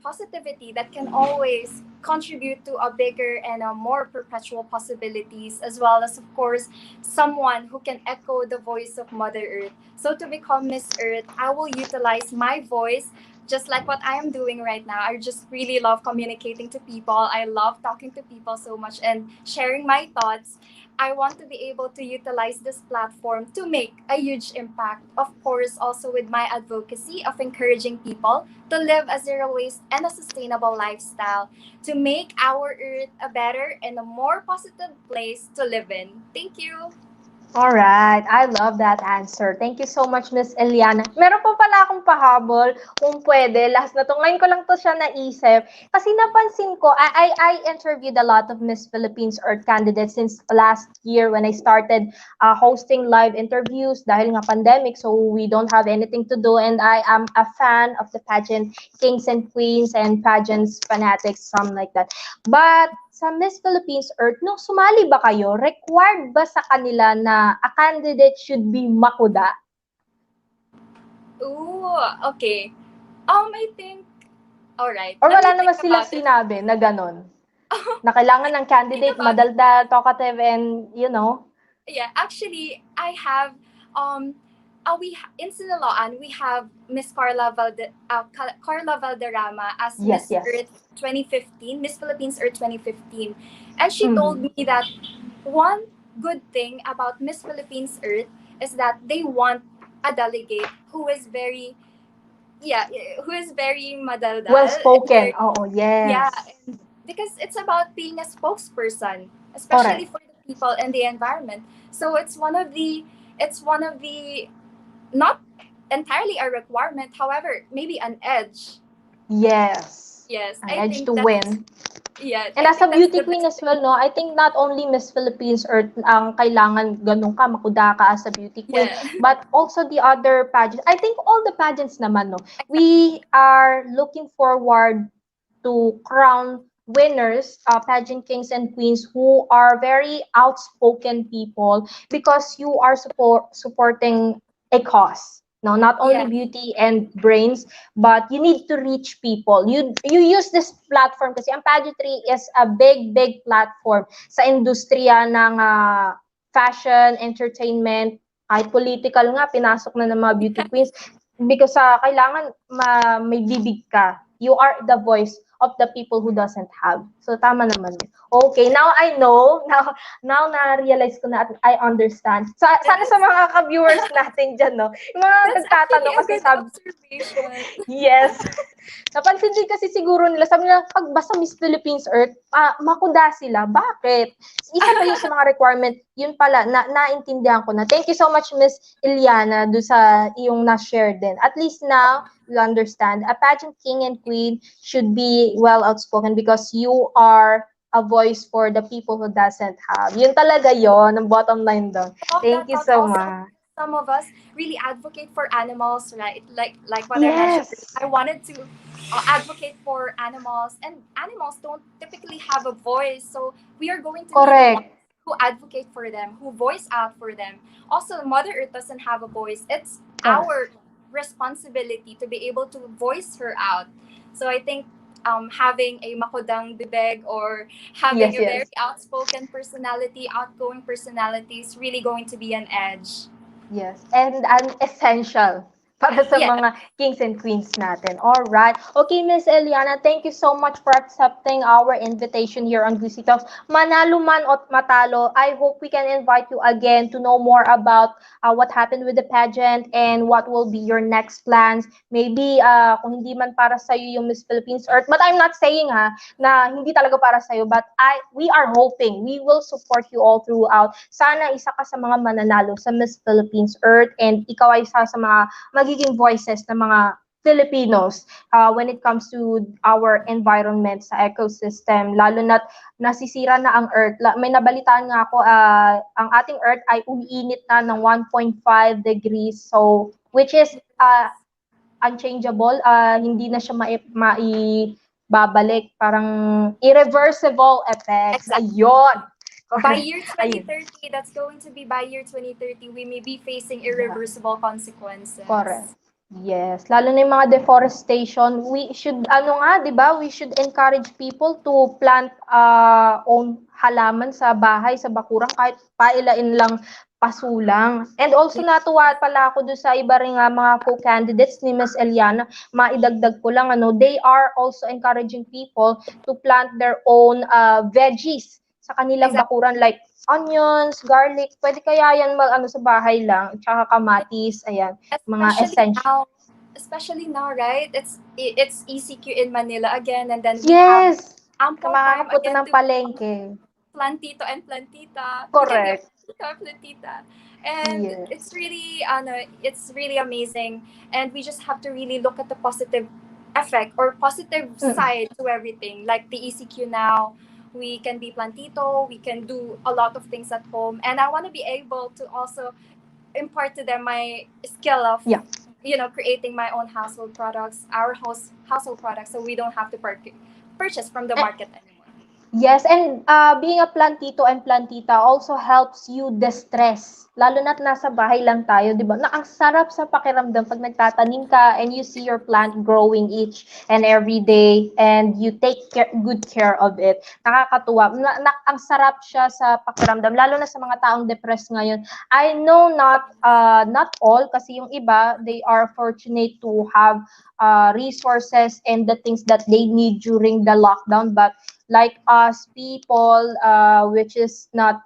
positivity that can always contribute to a bigger and a more perpetual possibilities, as well as, of course, someone who can echo the voice of Mother Earth. So to become Miss Earth, I will utilize my voice just like what I am doing right now. I just really love communicating to people. I love talking to people so much and sharing my thoughts. I want to be able to utilize this platform to make a huge impact. Of course, also with my advocacy of encouraging people to live a zero waste and a sustainable lifestyle to make our earth a better and a more positive place to live in. Thank you. All right, I love that answer. Thank you so much, Miss Eliana. Meron pa pala akong pahabol, kung pwede. Last na to. Ngayon ko lang to siya naisip. Kasi napansin ko, I interviewed a lot of Miss Philippines Earth candidates since last year when I started hosting live interviews dahil nga pandemic, so we don't have anything to do. And I am a fan of the pageant kings and queens and pageants fanatics, something like that. But sa Miss Philippines Earth, nung sumali ba kayo, required ba sa kanila na a candidate should be makuda? Ooh, okay. I think, all right. Or Let wala me naman think sila about it. sinabi na ganon? Na kailangan ng Think candidate about it. madaldal, talkative, and you know? Yeah, actually, I have um In Siniloan, we have Miss Carla Valderrama as Yes, Miss yes. Earth 2015, Miss Philippines Earth 2015. And she told Mhm. me that one good thing about Miss Philippines Earth is that they want a delegate who is very, yeah, who is very Well madaldal. And spoken. very, Oh, yeah, yes. and because it's about being a spokesperson, especially Correct. for the people and the environment. So it's one of the not entirely a requirement, however, maybe an edge. Yes. Yes, An I edge think to that's win. yeah, And I as a think that's beauty the queen best as thing. well, no, I think not only Miss Philippines Earth ang kailangan ganun ka, makuda ka as a beauty queen, Yeah. but also the other pageants. I think all the pageants naman, no, we are looking forward to crown winners, pageant kings and queens who are very outspoken people because you are supporting a cause. No, not only Yeah. beauty and brains, but you need to reach people. You use this platform kasi ang pageantry is a big platform sa industriya ng fashion, entertainment, kahit political nga, pinasok na ng mga beauty queens because kailangan may bibig ka. You are the voice of the people who doesn't have. So, tama naman yun. Okay, now I know. Now na-realize ko na at I understand. So, sana sa That's mga ka-viewers natin dyan, no? Yung mga that's actually nagtatanong a kasi good sabi, observation. yes. Napansin din kasi siguro nila, sabi nila, pag basta Miss Philippines Earth, makuda sila. Bakit? Isa pa yun sa mga requirement. Yun pala, naintindihan ko na. Thank you so much, Miss Iliana, do sa iyong na-share din. At least now, you understand, a pageant king and queen should be well outspoken because you are a voice for the people who doesn't have. Yun talaga yon ang bottom line doon. Of Thank that you thought so also, much. some of us really advocate for animals, right? Like what I mentioned, Yes. I wanted to advocate for animals, and animals don't typically have a voice, so we are going to be the ones Correct. who advocate for them, who voice out for them. Also, Mother Earth doesn't have a voice. It's Correct. our responsibility to be able to voice her out. So I think having a makudang bibeg or having Yes, a very yes. outspoken personality, outgoing personality is really going to be an edge. Yes, and an essential para sa Yeah. mga kings and queens natin. All right. Okay, Miss Eliana, thank you so much for accepting our invitation here on Gusi Talks. Manalo man o matalo, I hope we can invite you again to know more about what happened with the pageant and what will be your next plans. Maybe kung hindi man para sa iyo yung Miss Philippines Earth, but I'm not saying na hindi talaga para sa iyo, but we are hoping we will support you all throughout. Sana isa ka sa mga mananalo sa Miss Philippines Earth and ikaw ay isa sa mga magiging voices ng mga Filipinos when it comes to our environment sa ecosystem, lalo na't nasisira na ang Earth. May nabalitaan nga ako, ang ating Earth ay umiinit na ng 1.5 degrees, so which is unchangeable, hindi na siya maibabalik, parang irreversible effects. Exactly. Ayun. By Correct. year Ayun. 2030, that's going to be by year 2030, we may be facing Yeah. irreversible consequences. Correct. Yes, lalo na yung mga deforestation, we should, ano nga, di ba, we should encourage people to plant own halaman sa bahay, sa bakuran, kahit pailain lang pasulang. And also natuwa pala ako doon sa iba ring mga co-candidates ni Ms. Eliana, maidagdag ko lang, they are also encouraging people to plant their own veggies sa kanilang Exactly. bakuran, like onions, garlic, pwede kaya yan sa bahay lang, tsaka kamatis, ayan, mga essential. Especially now, right? It's ECQ in Manila again, and then we have Yes! ample time Makakapunta again ng to palengke. plantito and plantita. We can be a Correct. plantito and plantita. And Yes. it's really amazing. And we just have to really look at the positive effect or positive side to everything. Like the ECQ now, we can be plantito, we can do a lot of things at home. And I want to be able to also impart to them my skill of Yeah. Creating my own household products, our household products, so we don't have to purchase from the Eh, market anymore. Yes, and being a plantito and plantita also helps you distress. Lalo na't nasa bahay lang tayo, di ba? Na ang sarap sa pakiramdam pag nagtatanim ka and you see your plant growing each and every day and you take good care of it. Nakakatuwa. Ang sarap siya sa pakiramdam, lalo na sa mga taong depressed ngayon. I know not all, kasi yung iba, they are fortunate to have resources and the things that they need during the lockdown, but like us people which is not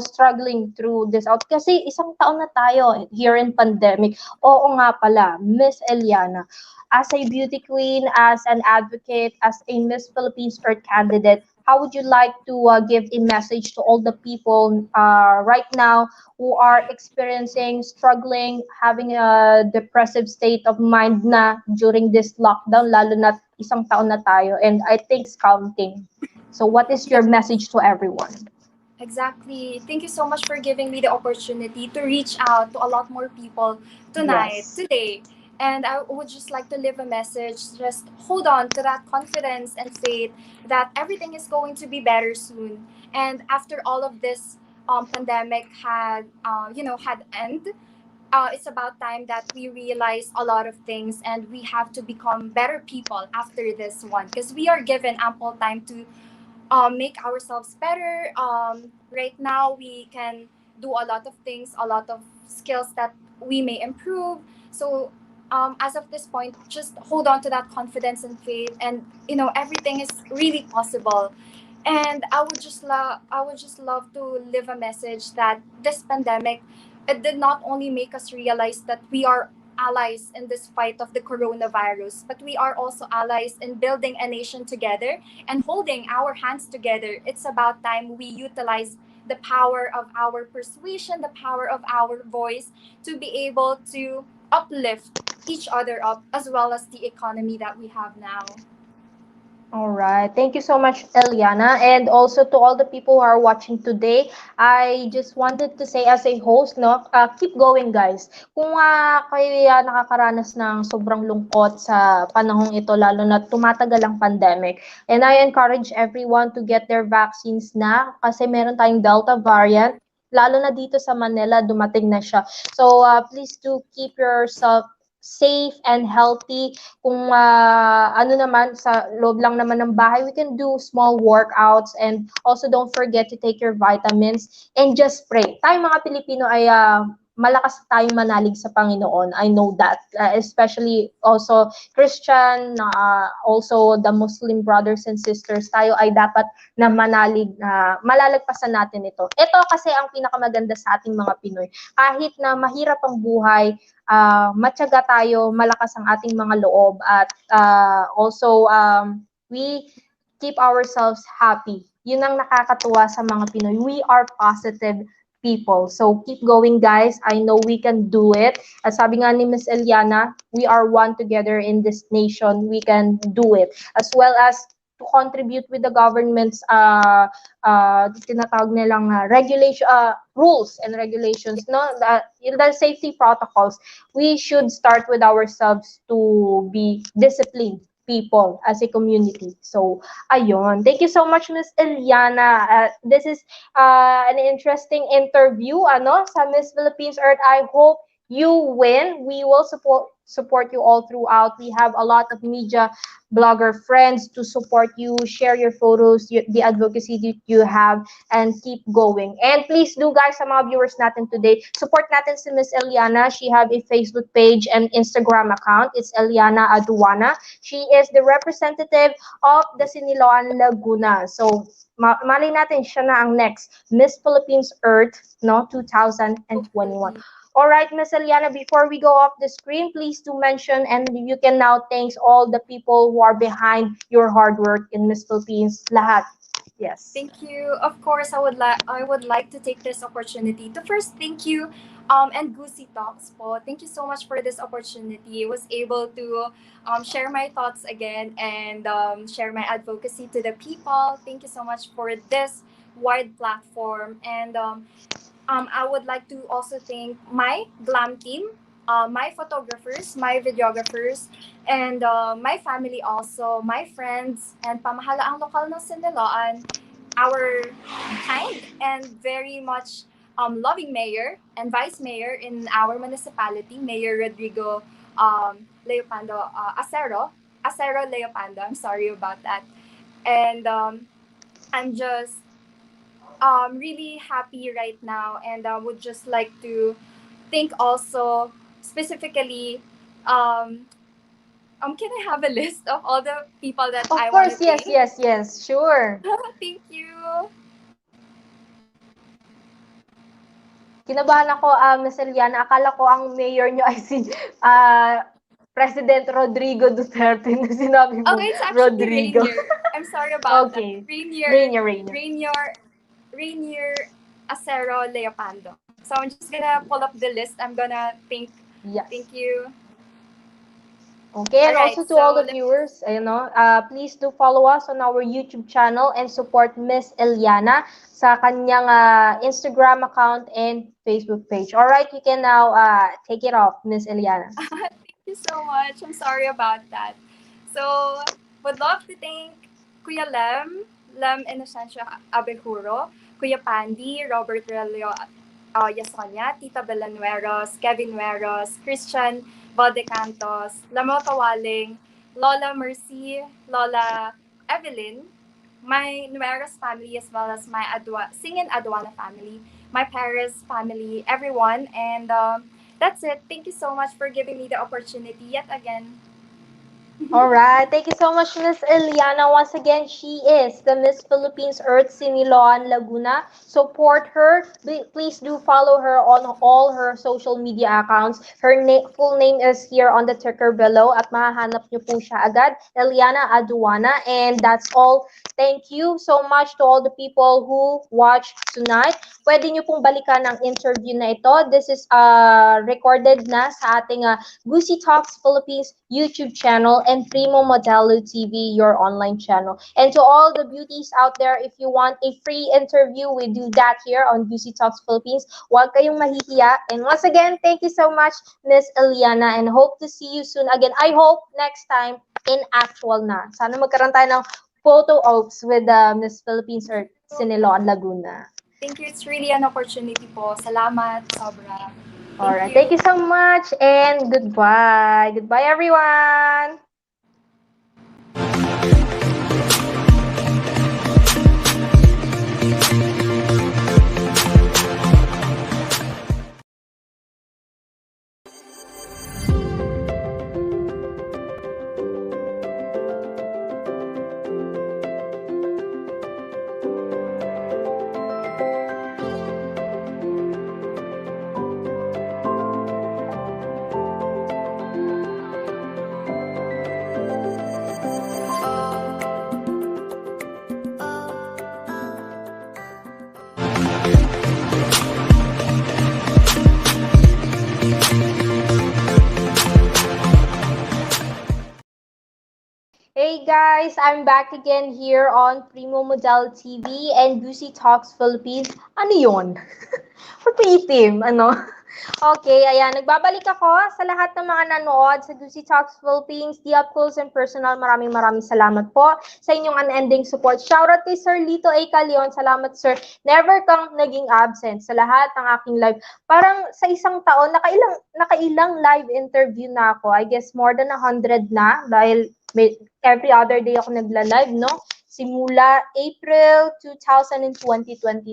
struggling through this out kasi isang taon na tayo here in pandemic. Oo nga pala, Miss Eliana, as a beauty queen, as an advocate, as a Miss Philippines Earth candidate, how would you like to give a message to all the people right now who are experiencing, struggling, having a depressive state of mind na during this lockdown, lalo na isang taon na tayo, and I think it's counting. So what is your message to everyone? Exactly. Thank you so much for giving me the opportunity to reach out to a lot more people tonight, Yes. today. And I would just like to leave a message. Just hold on to that confidence and faith that everything is going to be better soon. And after all of this pandemic had end, it's about time that we realize a lot of things and we have to become better people after this one, because we are given ample time to make ourselves better. Right now, we can do a lot of things, a lot of skills that we may improve. So, as of this point, just hold on to that confidence and faith, and everything is really possible. And I would just love to leave a message that this pandemic, it did not only make us realize that we are allies in this fight of the coronavirus, but we are also allies in building a nation together and holding our hands together. It's about time we utilize the power of our persuasion, the power of our voice to be able to uplift each other up, as well as the economy that we have now. All right. Thank you so much, Eliana. And also to all the people who are watching today, I just wanted to say as a host, no, keep going, guys. Kung kayo nakakaranas ng sobrang lungkot sa panahong ito, lalo na tumatagal ang pandemic, and I encourage everyone to get their vaccines na kasi meron tayong Delta variant. Lalo na dito sa Manila, dumating na siya. So, please do keep yourself safe and healthy. Kung ano naman, sa loob lang naman ng bahay, we can do small workouts, and also don't forget to take your vitamins and just pray. Tayo mga Pilipino ay malakas tayong manalig sa Panginoon. I know that. Especially also Christian, also the Muslim brothers and sisters, tayo ay dapat na manalig, na malalagpasan natin ito. Ito kasi ang pinakamaganda sa ating mga Pinoy. Kahit na mahirap ang buhay, matyaga tayo, malakas ang ating mga loob, at also we keep ourselves happy. Yun ang nakakatuwa sa mga Pinoy. We are positive people. So keep going, guys. I know we can do it. As sabi nga ni Miss Eliana, we are one together in this nation. We can do it. As well as to contribute with the government's tinatawag nilang regulation, rules and regulations, no, the safety protocols. We should start with ourselves to be disciplined people as a community. So, ayun. Thank you so much, Miss Eliana. This is an interesting interview, sa Miss Philippines Earth. I hope you win. We will support you all throughout. We have a lot of media blogger friends to support you, share your photos, the advocacy that you have, and keep going. And please do, guys, sa mga viewers natin today, support natin si Miss Eliana. She have a Facebook page and Instagram account. It's Eliana Aduana. She is the representative of the Siniloan Laguna. So, mali natin siya na ang next Miss Philippines Earth, no, 2021. All right, Ms. Eliana, before we go off the screen, please do mention, and you can now thank all the people who are behind your hard work in Miss Philippines. Lahat. Yes. Thank you. Of course, I would like to take this opportunity to first thank you, and Gusi Talks po. Thank you so much for this opportunity. I was able to share my thoughts again and share my advocacy to the people. Thank you so much for this wide platform. And I would like to also thank my glam team, my photographers, my videographers, and my family also, my friends, and pamahalaang lokal ng Siniloan, our kind and very much loving mayor and vice mayor in our municipality, Mayor Rodrigo Leopando Acero Leopando. I'm sorry about that. And I'm just really happy right now, and I would just like to thank also specifically. Um, can I have a list of all the people that Of I want to course, yes, thank? yes, yes, sure. Thank you. Kinabahan ako, Miss Eliana. Akala ko ang mayor nyo ay si President Rodrigo Duterte na sinabi Oh, mo, it's actually Rodrigo. Rainier. I'm sorry about that. Okay. Rainier, Rainier, Rainier. Rainier, Rainier Acero Leopando. So I'm just gonna pull up the list. I'm gonna Yes. thank you. Okay, and Alright, also to all so the viewers, please do follow us on our YouTube channel and support Miss Eliana sa kanyang Instagram account and Facebook page. All right, you can now take it off, Miss Eliana. thank you so much. I'm sorry about that. So, would love to thank Kuya Lem Inocencio Abejuro, Kuya Pandi, Robert Relio Yasonia, Tita Belanueros, Kevin Nueros, Christian Valdecantos, Lamo Kawaling, Lola Mercy, Lola Evelyn, my Nueros family, as well as my Singin Aduana family, my Paris family, everyone, and that's it. Thank you so much for giving me the opportunity yet again. All right. Thank you so much, Miss Eliana. Once again, she is the Miss Philippines 𝗟𝗏𝗃 Laguna. Support her. Please do follow her on all her social media accounts. Her full name is here on the ticker below at mahahanap niyo po siya agad, Eliana Aduana. And that's all. Thank you so much to all the people who watched tonight. Pwede niyo pong balikan ang interview na ito. This is recorded na sa ating Gusi Talks Philippines YouTube channel and Modelo TV, your online channel. And to all the beauties out there, if you want a free interview, we do that here on Gusi Talks Philippines. Huwag kayong mahihiya. And once again, thank you so much, Miss Eliana, and hope to see you soon again. I hope next time in actual na. Sana magkaroon tayo ng photo ops with Miss Philippines or Siniloan Laguna. Thank you. It's really an opportunity po. Salamat. Sobra. Alright. Thank you so much and goodbye. Goodbye, everyone. Hey guys, I'm back again here on Modelo TV and Gusi Talks Philippines. Ano yun? Ba't may itim? Ano? Okay, ayan. Nagbabalik ako sa lahat ng mga nanood sa Gusi Talks Philippines, the up close and personal. Maraming salamat po sa inyong unending support. Shoutout kay Sir Lito A. Calion. Salamat, sir. Never kang naging absent sa lahat ng aking live. Parang sa isang taon, nakailang live interview na ako. I guess more than 100 na dahil every other day ako nagla-live, no? Simula April 2020.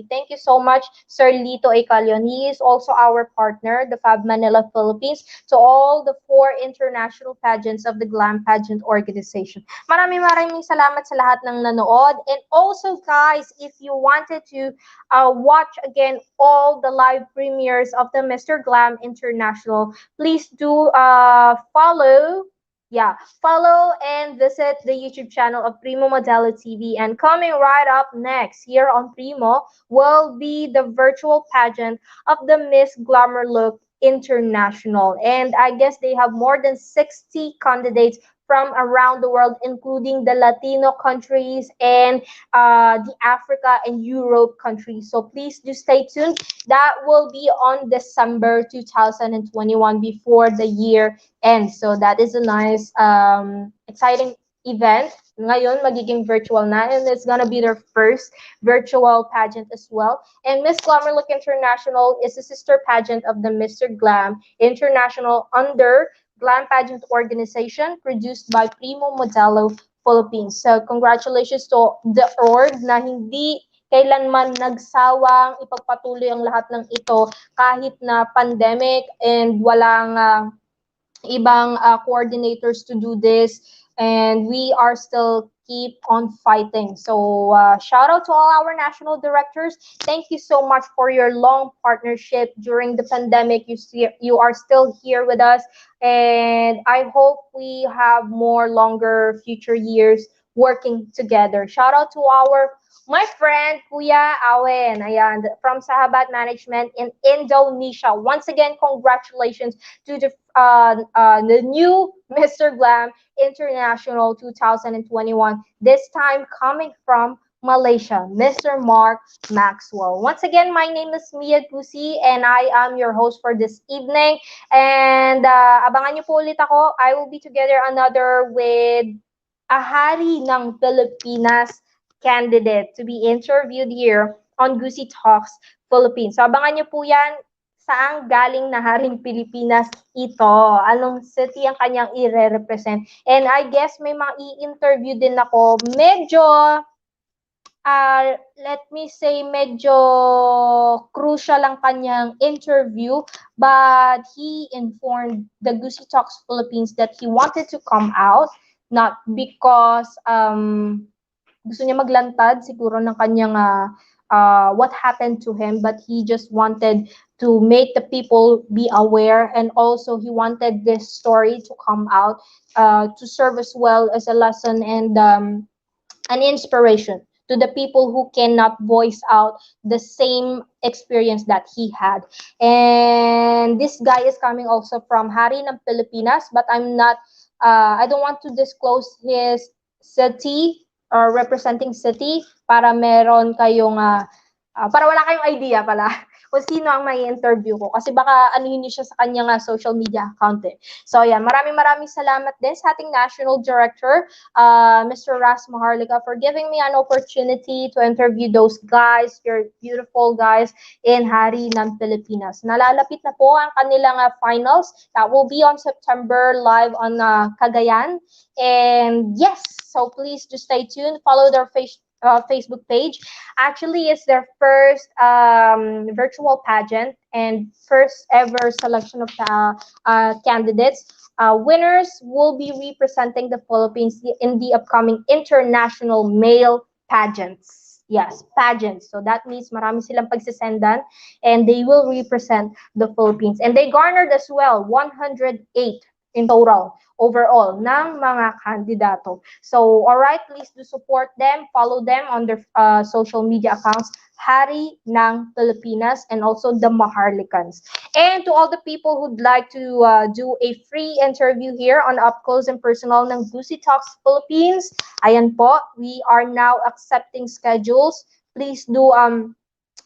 Thank you so much, Sir Lito A. Calion. He is also our partner, the Fab Manila Philippines, to all the 4 international pageants of the Glam Pageant Organization. Maraming salamat sa lahat ng nanood. And also, guys, if you wanted to watch again all the live premieres of the Mr. Glam International, please do follow and visit the YouTube channel of Modelo TV. And coming right up next here on Primo will be the virtual pageant of the Miss Glamour Look International. And I guess they have more than 60 candidates from around the world, including the Latino countries and the Africa and Europe countries. So please do stay tuned. That will be on December 2021 before the year ends. So that is a nice, exciting event. Ngayon, magiging virtual na, and it's gonna be their first virtual pageant as well. And Miss Glamour Look International is a sister pageant of the Mr. Glam International under Glam Pageant Organization, produced by Primo Modelo Philippines. So congratulations to the org na hindi kailanman nagsawang ipagpatuloy ang lahat ng ito kahit na pandemic and walang ibang coordinators to do this, and we are still keep on fighting. So shout out to all our national directors. Thank you so much for your long partnership during the pandemic. You are still here with us, and I hope we have more longer future years working together. Shout out to my friend Kuya Awen, ayan, from Sahabat Management in Indonesia. Once again, congratulations to the new Mr. Glam International 2021. This time coming from Malaysia, Mr. Mark Maxwell. Once again, my name is Mia Gusi, and I am your host for this evening. And abangan niyo po ulit ako. I will be together another with a hari ng Pilipinas candidate to be interviewed here on Gusi Talks Philippines. So abangan niyo po yan, saang galing na haring Pilipinas ito. Anong city ang kanyang i-represent. And I guess may mga i-interview din ako. Medyo, let me say, medyo crucial ang kanyang interview. But he informed the Gusi Talks Philippines that he wanted to come out, not because gusto niya maglantad siguro ng kanyang what happened to him, but he just wanted to make the people be aware, and also he wanted this story to come out to serve as well as a lesson and an inspiration to the people who cannot voice out the same experience that he had. And this guy is coming also from Hari ng Pilipinas, but I don't want to disclose his city or representing city para meron kayong para wala kayong idea pala kung sino ang may interview ko, kasi baka anuhin niyo siya sa kanyang social media account eh. So yan, maraming salamat din sa ating National Director, Mr. 𝗏𝗏𝗧𝗶𝗺 for giving me an opportunity to interview those guys, your beautiful guys in Hari ng Pilipinas. Nalalapit na po ang kanilang finals. That will be on September live on Cagayan. And yes, so please just stay tuned. Follow their Facebook page. Actually, it's their first virtual pageant and first ever selection of candidates. Winners will be representing the Philippines in the upcoming international male pageants. Yes, pageants. So that means marami silang pagsisendan, and they will represent the Philippines. And they garnered as well 108 in total overall ng mga kandidato. So, alright, please do support them, follow them on their social media accounts, Hari ng Pilipinas, and also the Maharlikans. And to all the people who'd like to do a free interview here on Up Close and Personal ng Gusi Talks Philippines, ayan po, we are now accepting schedules. Please do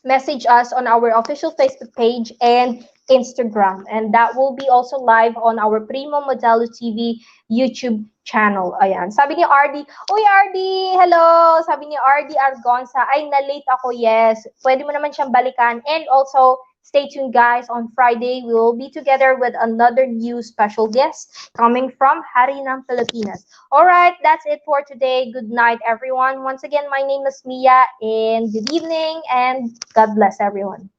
message us on our official Facebook page and Instagram, and that will be also live on our Primo Modelo TV YouTube channel. Ayan. Sabi ni RD, uy RD, hello! Sabi ni RD Argonza, ay na-late ako, yes. Pwede mo naman siyang balikan. And also, stay tuned guys, on Friday, we will be together with another new special guest coming from Hari ng Pilipinas. Alright, that's it for today. Good night everyone. Once again, my name is Mia, and good evening, and God bless everyone.